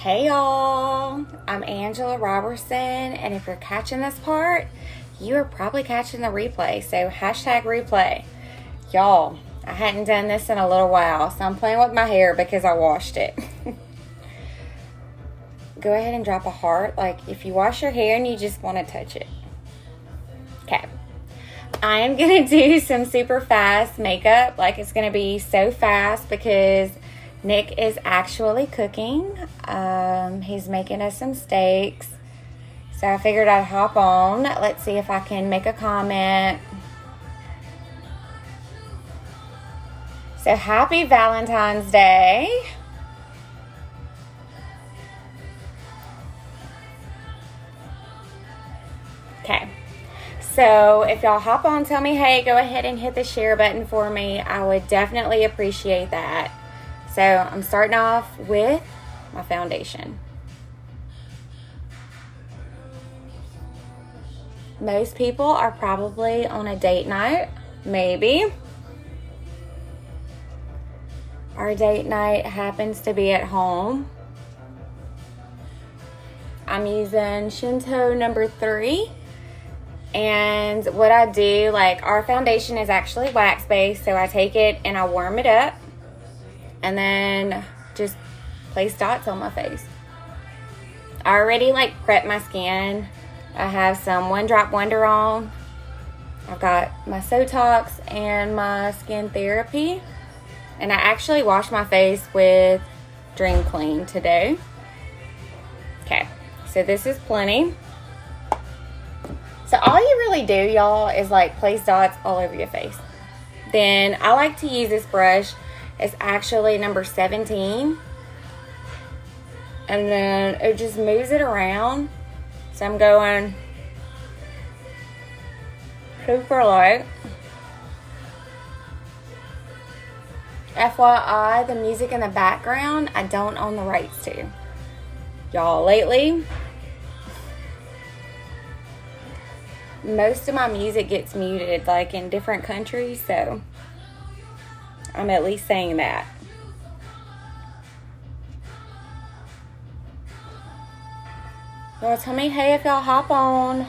Hey y'all, I'm Angela Robertson, and if you're catching this part, you are probably catching the replay, so hashtag replay. Y'all, I hadn't done this in a little while, so I'm playing with my hair because I washed it. Go ahead and drop a heart, like if you wash your hair and you just want to touch it. Okay. I am going to do some super fast makeup, like it's going to be so fast because Nick is actually cooking. He's making us some steaks. So I figured I'd hop on. Let's see if I can make a comment. So happy Valentine's Day. Okay. So if y'all hop on, tell me, hey, go ahead and hit the share button for me. I would definitely appreciate that. So I'm starting off with my foundation. Most people are probably on a date night, maybe. Our date night happens to be at home. I'm using Shinto number 3. And what I do, like our foundation is actually wax based, so I take it and I warm it up. And then just place dots on my face. I already prep my skin. I have some One Drop Wonder on. I've got my Sotox and my Skin Therapy. And I actually washed my face with Dream Clean today. Okay, so this is plenty. So all you really do, y'all, is place dots all over your face. Then I like to use this brush. It's actually number 17. And then it just moves it around. So I'm going super light. FYI, the music in the background, I don't own the rights to. Y'all, lately, most of my music gets muted, in different countries, so I'm at least saying that. Y'all tell me, hey, if y'all hop on.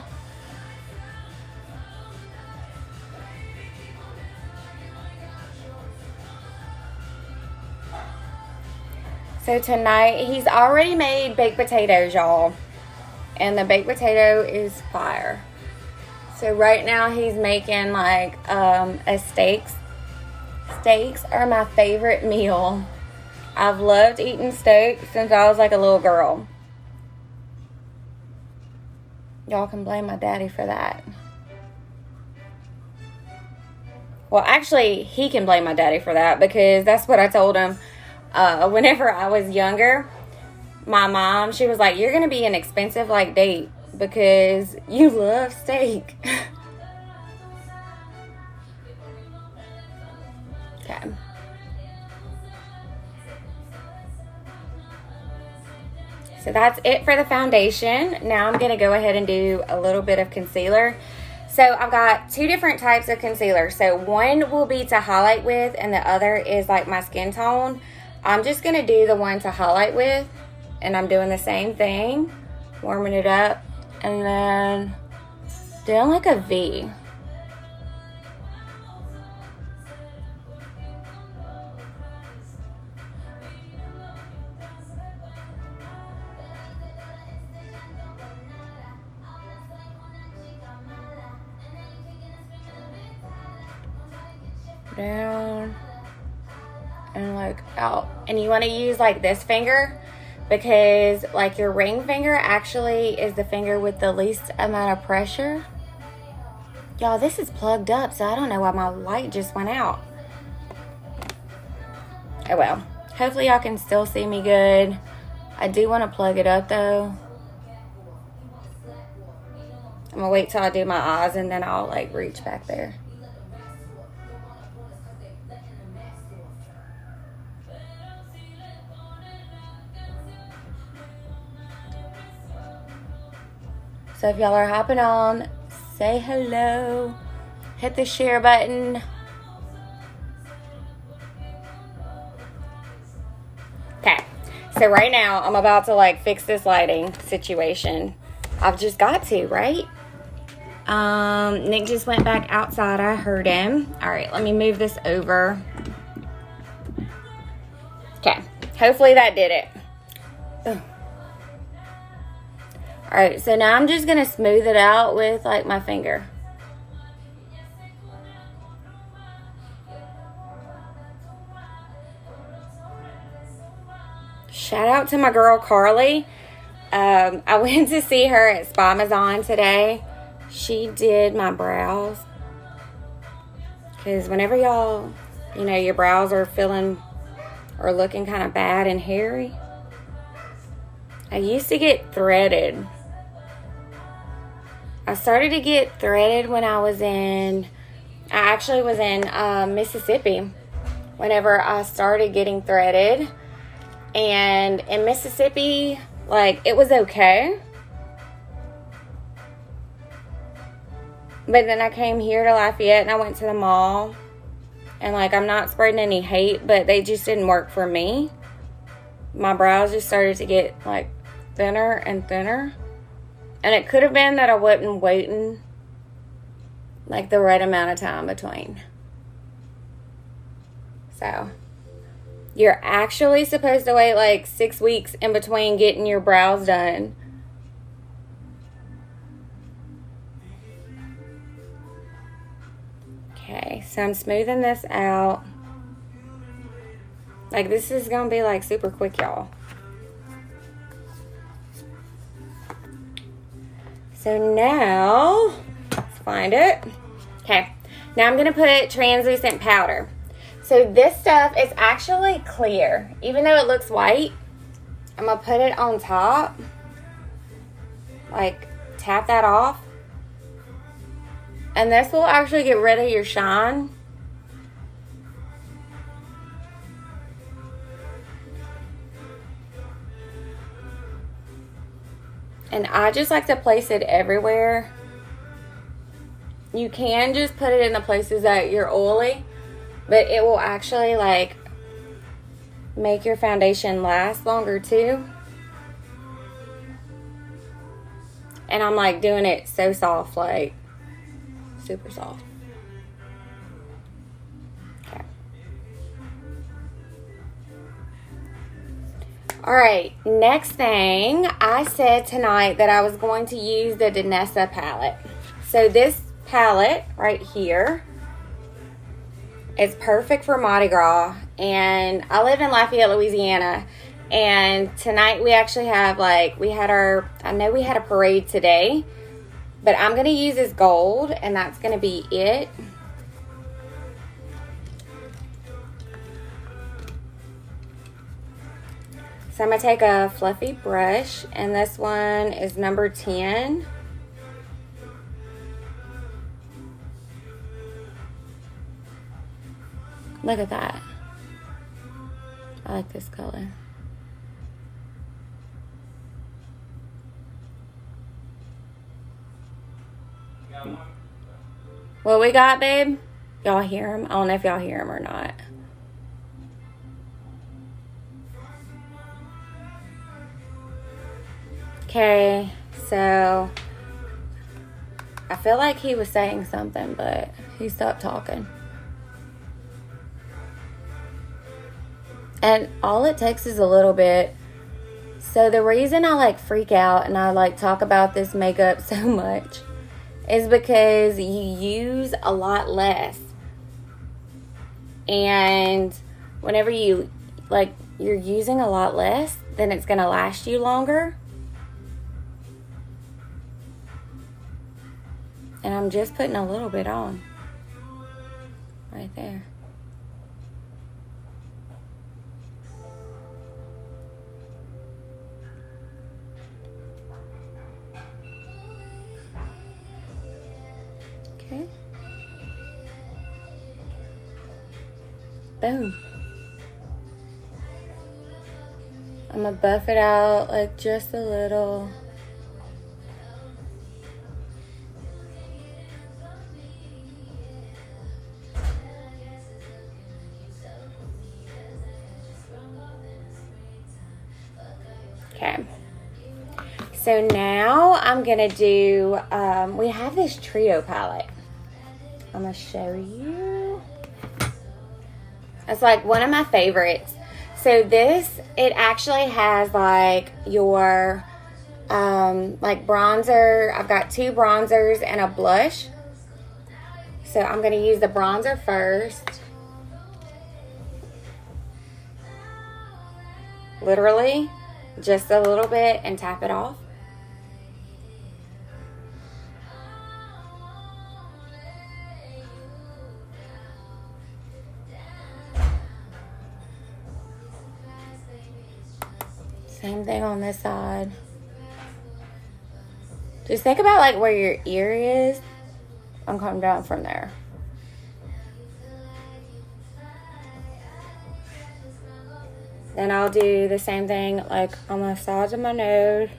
So tonight, he's already made baked potatoes, y'all. And the baked potato is fire. So right now, he's making a steaks. Steaks are my favorite meal. I've loved eating steak since I was a little girl. Y'all can blame my daddy for that. Well, actually, he can blame my daddy for that because that's what I told him. Whenever I was younger, my mom, she was like, you're going to be an expensive date because you love steak. Okay. So that's it for the foundation. Now I'm going to go ahead and do a little bit of concealer. So I've got 2 different types of concealer. So one will be to highlight with and the other is my skin tone. I'm just going to do the one to highlight with, and I'm doing the same thing, warming it up and then doing a V. Down and out. And you want to use this finger because your ring finger actually is the finger with the least amount of pressure. Y'all, this is plugged up, so I don't know why my light just went out. Oh well. Hopefully y'all can still see me good. I do want to plug it up though. I'm gonna wait till I do my eyes and then I'll reach back there. So if y'all are hopping on, say hello, hit the share button. Okay, So right now, I'm about to like fix this lighting situation. I've just got to, right? Nick just went back outside. I heard him. All right, let me move this over. Okay, hopefully that did it. Ugh. All right, so now I'm just gonna smooth it out with like my finger. Shout out to my girl Carly. I went to see her at Spa Maison today. She did my brows. Because whenever y'all, you know, your brows are feeling or looking kind of bad and hairy. I used to get threaded. I started to get threaded when I actually was in Mississippi. Whenever I started getting threaded. And in Mississippi, like, it was okay. But then I came here to Lafayette and I went to the mall. And, like, I'm not spreading any hate, but they just didn't work for me. My brows just started to get, like, thinner and thinner. And it could have been that I wasn't waiting, like, the right amount of time between. So you're actually supposed to wait like 6 weeks in between getting your brows done. Okay, so I'm smoothing this out. Like, this is going to be like super quick, y'all. So now, let's find it. Okay, now I'm going to put translucent powder. So this stuff is actually clear. Even though it looks white, I'm going to put it on top. Like, tap that off. And this will actually get rid of your shine. And I just like to place it everywhere. You can just put it in the places that you're oily. But it will actually, like, make your foundation last longer, too. And I'm, like, doing it so soft, like, super soft. Okay. All right, next thing, I said tonight that I was going to use the Danessa palette. So this palette right here, it's perfect for Mardi Gras, and I live in Lafayette, Louisiana, and tonight we actually have, like, I know we had a parade today, but I'm going to use this gold, and that's going to be it. So I'm going to take a fluffy brush, and this one is number 10. Look at that. I like this color. What we got, babe? Y'all hear him? I don't know if y'all hear him or not. Okay, so I feel like he was saying something, but he stopped talking. And all it takes is a little bit. So the reason I like freak out and I like talk about this makeup so much is because you use a lot less. And whenever you're using a lot less, then it's going to last you longer. And I'm just putting a little bit on. Right there. Okay. Boom. I'm gonna buff it out like just a little. Okay. So now I'm going to do, we have this trio palette. I'm going to show you. It's like one of my favorites. So this, it actually has like your, like bronzer. I've got 2 bronzers and a blush. So I'm going to use the bronzer first. Literally, just a little bit and tap it off. Same thing on this side. Just think about like where your ear is and come down from there. Then I'll do the same thing like on the sides of my nose.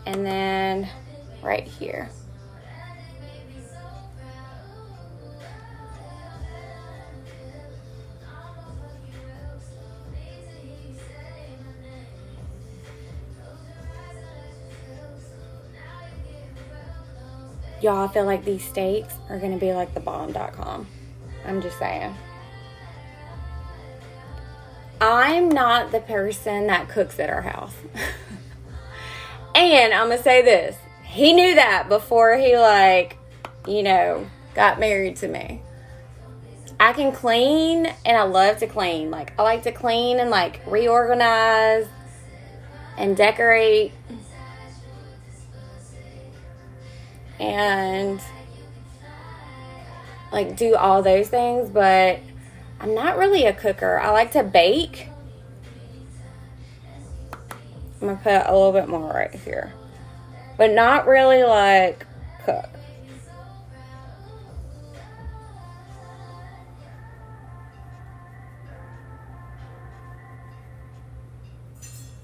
And then right here. Y'all, I feel like these steaks are going to be like the bomb.com. I'm just saying. I'm not the person that cooks at our house. And I'm going to say this. He knew that before he like, you know, got married to me. I can clean and I love to clean. Like I like to clean and like reorganize and decorate. And like do all those things, but I'm not really a cooker. I like to bake. I'm gonna put a little bit more right here, but not really like cook.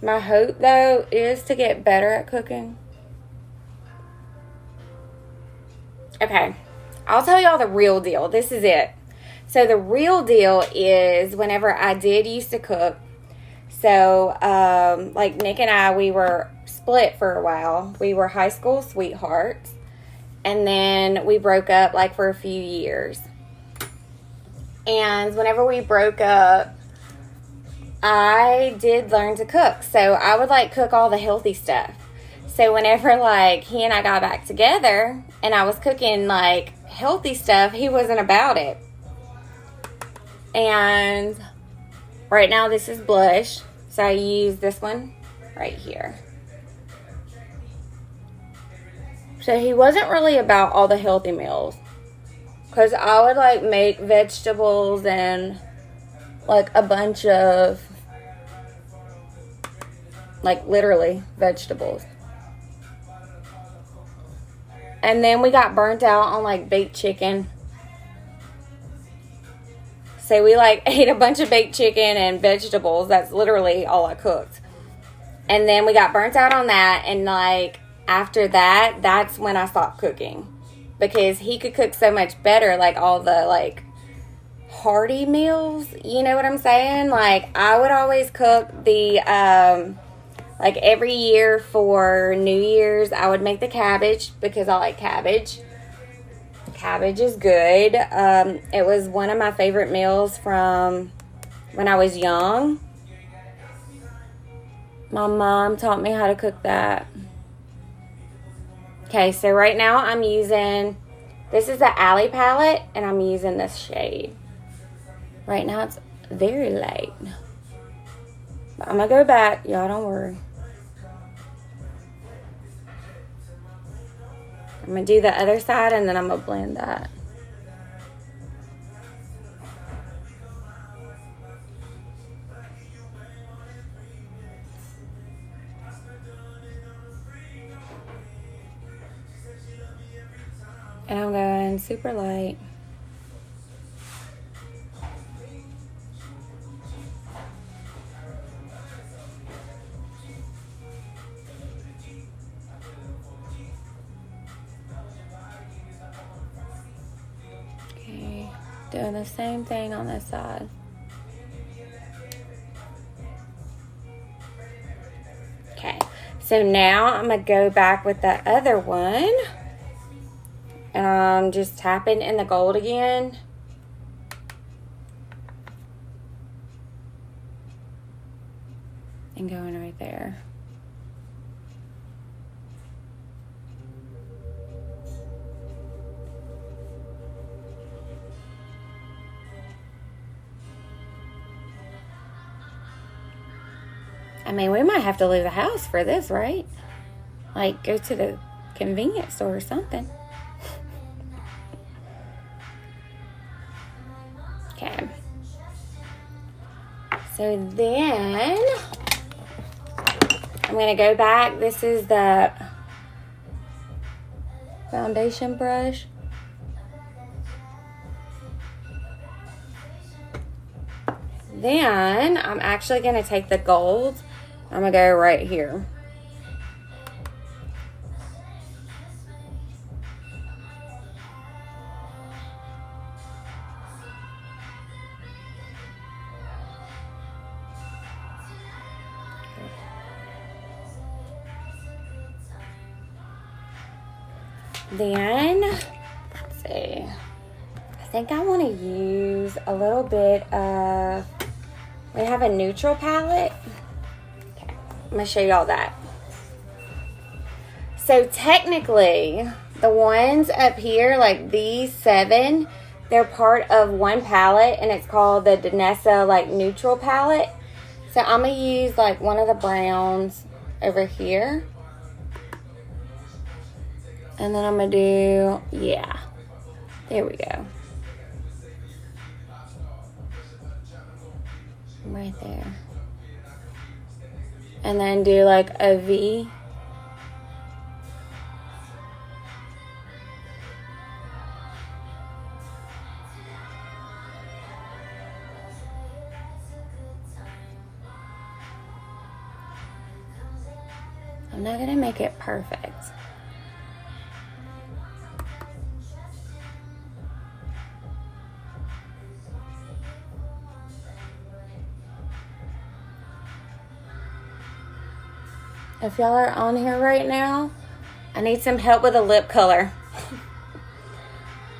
My hope though is to get better at cooking. Okay, I'll tell y'all the real deal. This is it. So the real deal is whenever I did used to cook, so like Nick and I, we were split for a while. We were high school sweethearts. And then we broke up like for a few years. And whenever we broke up, I did learn to cook. So I would like cook all the healthy stuff. So whenever like he and I got back together and I was cooking like healthy stuff, he wasn't about it. And right now this is blush. So I use this one right here. So he wasn't really about all the healthy meals. Because I would like make vegetables and like a bunch of like literally vegetables. And then we got burnt out on like baked chicken. So we like ate a bunch of baked chicken and vegetables. That's literally all I cooked. And then we got burnt out on that. And like after that, that's when I stopped cooking. Because he could cook so much better. Like all the like hearty meals. You know what I'm saying? Like I would always cook the like every year for New Year's, I would make the cabbage because I like cabbage. Cabbage is good. It was one of my favorite meals from when I was young. My mom taught me how to cook that. Okay, so right now I'm using, this is the Alley palette, and I'm using this shade. Right now it's very light. But I'm going to go back. Y'all don't worry. I'm going to do the other side, and then I'm going to blend that. And I'm going super light. Okay, doing the same thing on this side. So now I'm going to go back with the other one. And I'm just tapping in the gold again. And going right there. I mean, we might have to leave the house for this, right? Like, go to the convenience store or something. Okay. So then, I'm going to go back. This is the foundation brush. Then, I'm actually going to take the gold. I'm going to go right here. Then, let's see. I think I want to use a little bit of, we have a neutral palette. Okay, I'm going to show y'all that. So technically, the ones up here, like these 7, they're part of one palette, and it's called the Danessa, like, neutral palette. So I'm going to use, like, one of the browns over here. And then I'm going to do, yeah, there we go. Right there. And then do like a V. I'm not going to make it perfect. If y'all are on here right now, I need some help with a lip color.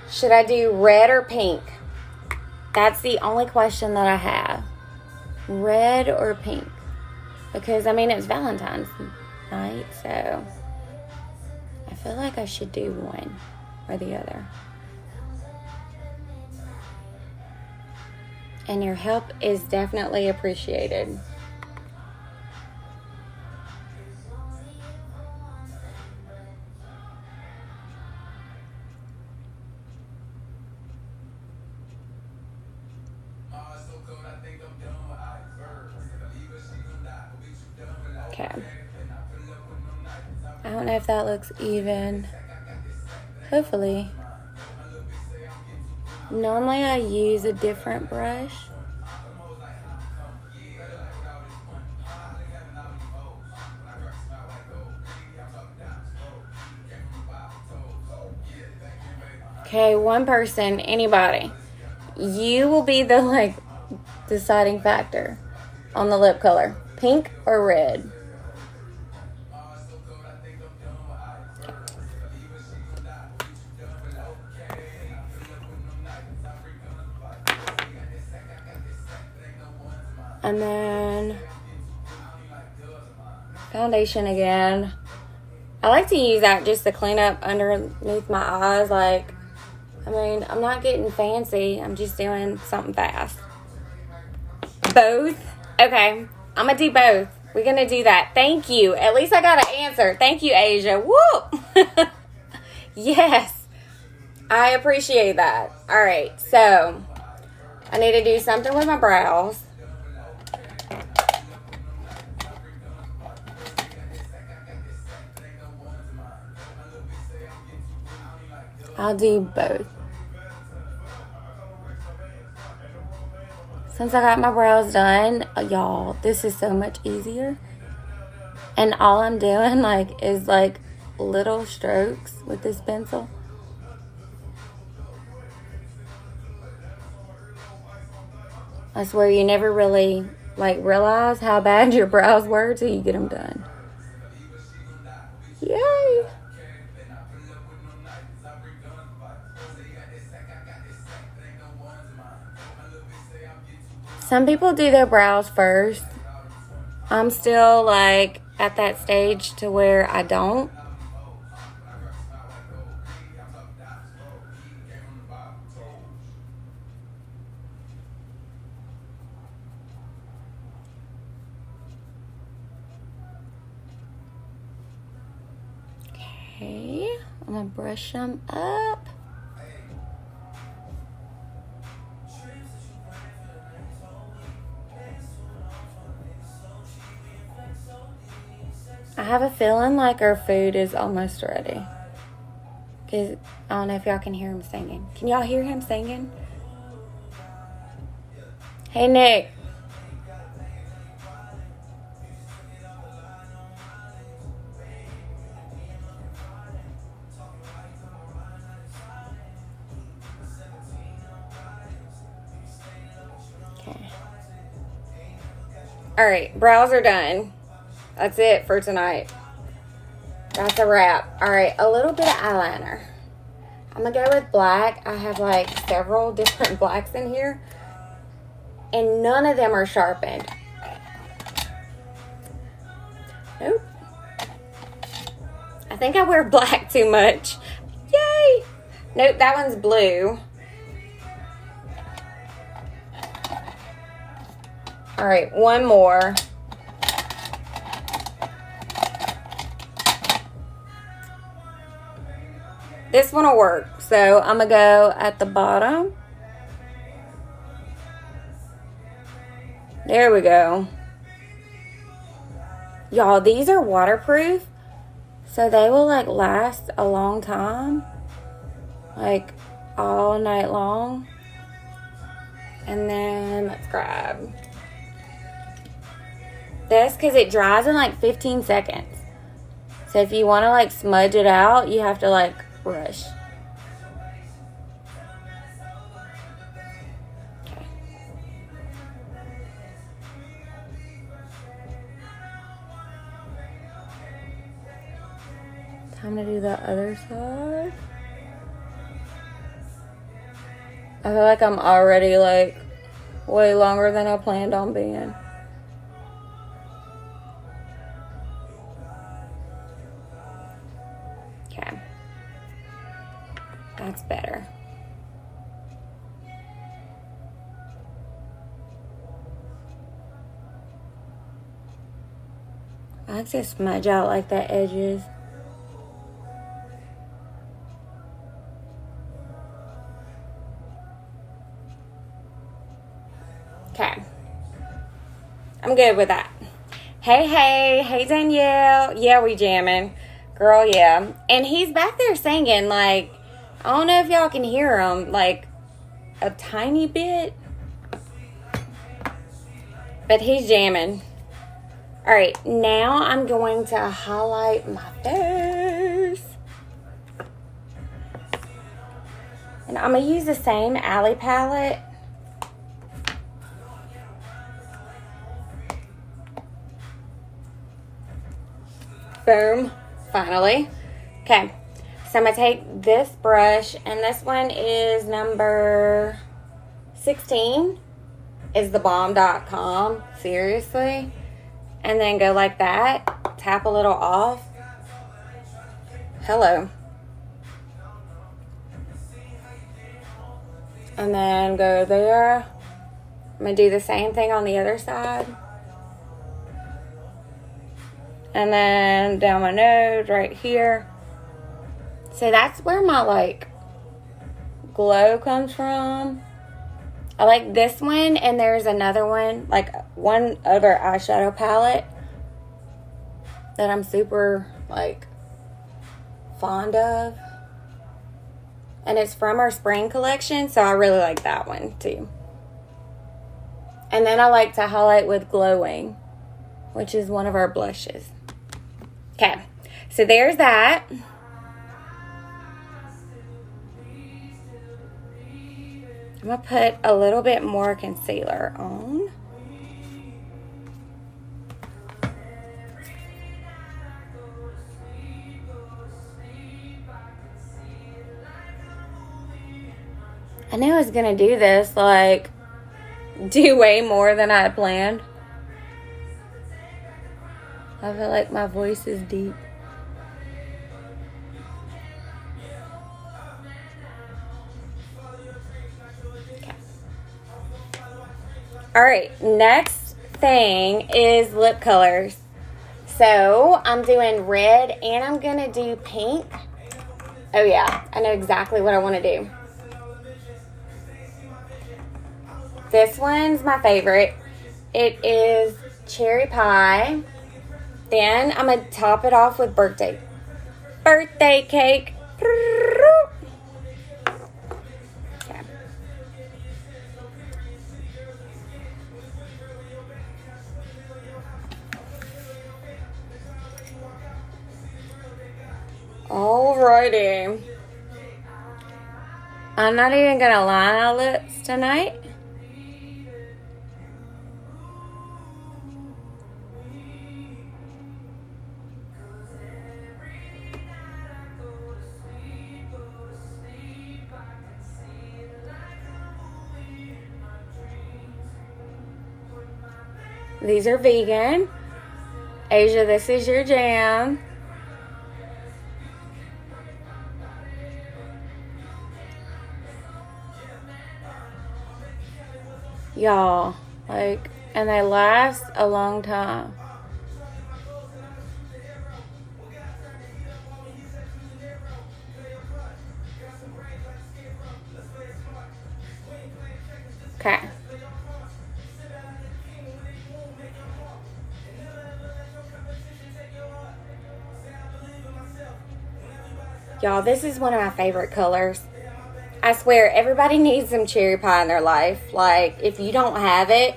Should I do red or pink? That's the only question that I have. Red or pink? Because, I mean, it's Valentine's night, so I feel like I should do one or the other. And your help is definitely appreciated. Okay. I don't know if that looks even. Hopefully. Normally I use a different brush. Okay, one person, anybody. You will be the, like, deciding factor on the lip color. Pink or red? And then foundation again. I like to use that just to clean up underneath my eyes. Like, I mean, I'm not getting fancy. I'm just doing something fast. Both? Okay. I'm going to do both. We're going to do that. Thank you. At least I got an answer. Thank you, Asia. Woo! Yes. I appreciate that. All right. So, I need to do something with my brows. I'll do both. Since I got my brows done, y'all, this is so much easier. And all I'm doing, like, is, like, little strokes with this pencil. I swear you never really, like, realize how bad your brows were till you get them done. Yay! Some people do their brows first. I'm still like at that stage to where I don't. Okay, I'm gonna brush them up. I have a feeling like our food is almost ready. Because I don't know if y'all can hear him singing. Can y'all hear him singing? Hey, Nick. Okay. All right, brows are done. That's it for tonight. That's a wrap. All right, a little bit of eyeliner. I'm going to go with black. I have like several different blacks in here. And none of them are sharpened. Nope. I think I wear black too much. Yay! Nope, that one's blue. All right, one more. This one will work. So I'm going to go at the bottom. There we go. Y'all, these are waterproof. So they will like last a long time. Like all night long. And then let's grab this because it dries in like 15 seconds. So if you want to like smudge it out, you have to like brush. Okay. Time to do the other side. I feel like I'm already like way longer than I planned on being. Okay. That's better. I like to smudge out like the edges. Okay. I'm good with that. Hey, Danielle. Yeah, we jamming. Girl, yeah. And he's back there singing, like, I don't know if y'all can hear him, like, a tiny bit. But he's jamming. All right, now I'm going to highlight my face. And I'm going to use the same Alley palette. Boom. Finally. Okay. So I'm going to take this brush, and this one is number 16. Is the bomb.com. Seriously. And then go like that. Tap a little off. Hello. And then go there. I'm going to do the same thing on the other side. And then down my nose right here. So that's where my like glow comes from. I like this one, and there's another one, like one other eyeshadow palette that I'm super like fond of. And it's from our spring collection, so I really like that one too. And then I like to highlight with Glowing, which is one of our blushes. Okay, so there's that. I'm going to put a little bit more concealer on. I knew I was going to do this, like, do way more than I had planned. I feel like my voice is deep. Okay. All right, next thing is lip colors. So I'm doing red and I'm going to do pink. Oh yeah, I know exactly what I want to do. This one's my favorite. It is cherry pie. Then I'm going to top it off with birthday cake. Okay. Alrighty. I'm not even going to line our lips tonight. These are vegan. Asia, this is your jam. Y'all, like, and they last a long time. Okay. Y'all, this is one of my favorite colors. I swear, everybody needs some cherry pie in their life. Like, if you don't have it,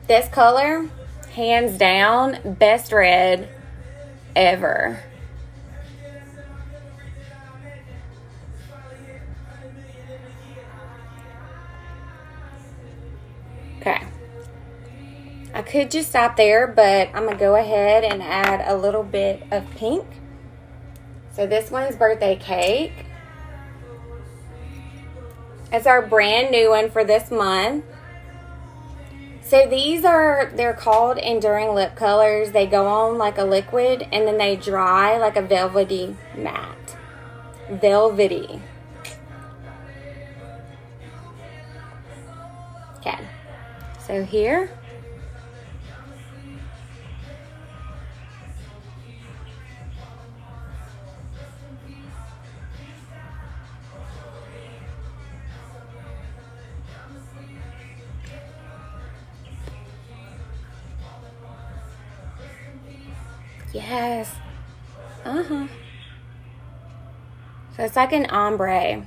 this color, hands down, best red ever. Okay. I could just stop there, but I'm going to go ahead and add a little bit of pink. So this one's birthday cake. It's our brand new one for this month. So they're called enduring lip colors. They go on like a liquid and then they dry like a velvety matte. Velvety. Okay. So here. Yes. So it's like an ombre.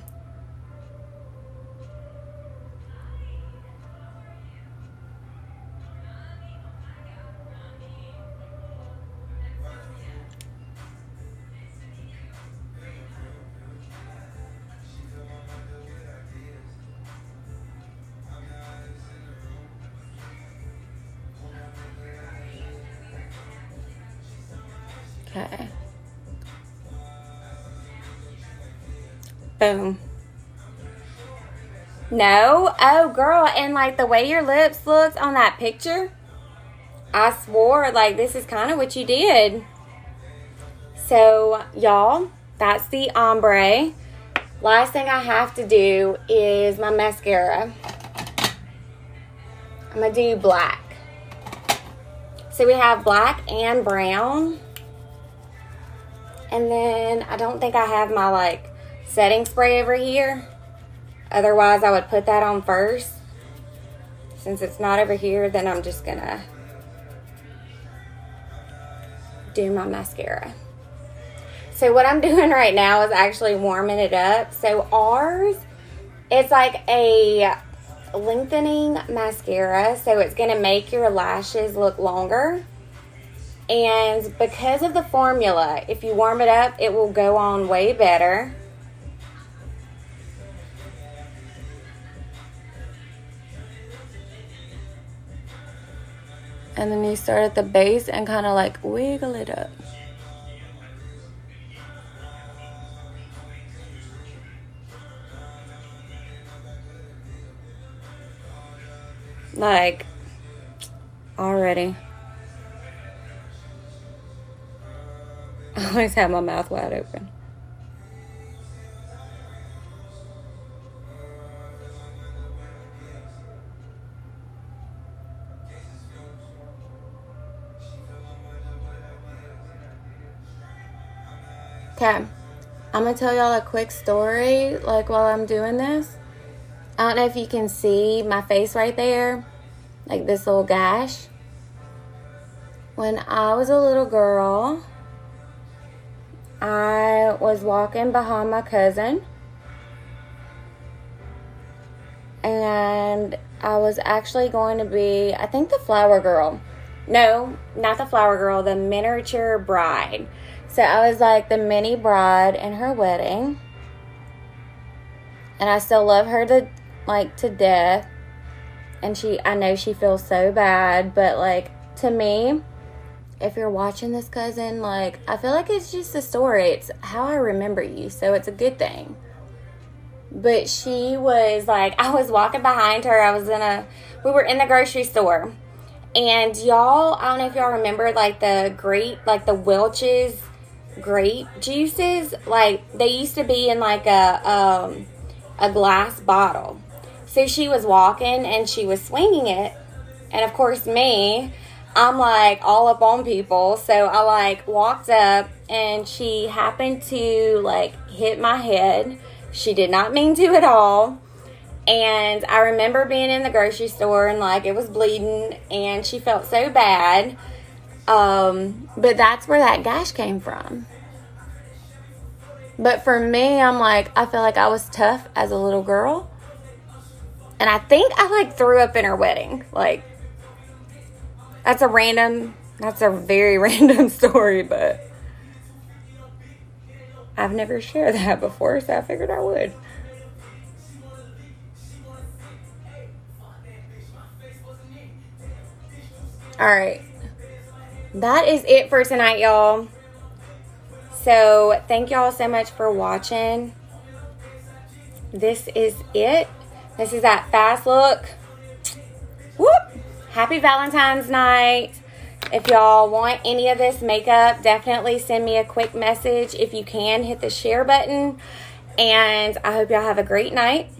Okay. Boom. No? Oh, girl, and like the way your lips looked on that picture, I swore like this is kind of what you did. So, y'all, that's the ombre. Last thing I have to do is my mascara. I'm going to do black. So we have black and brown. And then I don't think I have my like setting spray over here. Otherwise I would put that on first. Since it's not over here, then I'm just gonna do my mascara. So what I'm doing right now is actually warming it up. So ours, it's like a lengthening mascara. So it's gonna make your lashes look longer. And because of the formula, if you warm it up, it will go on way better. And then you start at the base and kind of like wiggle it up. Like, already. I always have my mouth wide open. Okay, I'm gonna tell y'all a quick story, like, while I'm doing this. I don't know if you can see my face right there, like this little gash. When I was a little girl, I was walking behind my cousin, and I was actually going to be, I think, the flower girl. No, not the flower girl, the miniature bride. So I was like the mini bride in her wedding. And I still love her to death. And I know she feels so bad, but like, to me, if you're watching this, cousin, like, I feel like it's just a story. It's how I remember you, so it's a good thing. But she was like, I was walking behind her. We were in the grocery store. And y'all, I don't know if y'all remember, like, the Welch's grape juices. Like, they used to be in, like, a glass bottle. So she was walking, and she was swinging it. And, of course, I'm, like, all up on people. So I, like, walked up, and she happened to, like, hit my head. She did not mean to at all. And I remember being in the grocery store, and, like, it was bleeding, and she felt so bad. But that's where that gash came from. But for me, I'm like, I feel like I was tough as a little girl. And I think I, like, threw up in her wedding. Like, that's a very random story, but I've never shared that before, so I figured I would. Alright. That is it for tonight, y'all. So, thank y'all so much for watching. This is it. This is that fast look. Whoop! Happy Valentine's night. If y'all want any of this makeup, definitely send me a quick message. If you can, hit the share button. And I hope y'all have a great night.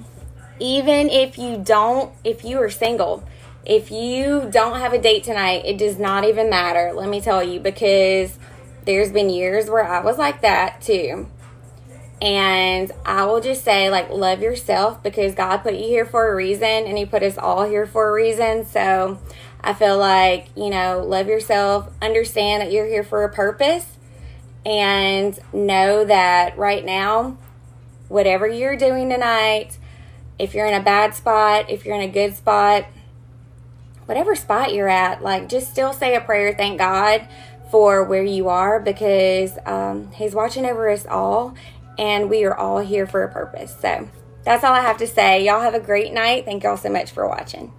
Even if you are single, if you don't have a date tonight, it does not even matter. Let me tell you, because there's been years where I was like that too. And I will just say, like, love yourself, because God put you here for a reason, and He put us all here for a reason. So I feel like, love yourself, understand that you're here for a purpose, and know that right now, whatever you're doing tonight, if you're in a bad spot, if you're in a good spot, whatever spot you're at, like, just still say a prayer. Thank God for where you are, because He's watching over us all, and we are all here for a purpose. So that's all I have to say. Y'all have a great night. Thank y'all so much for watching.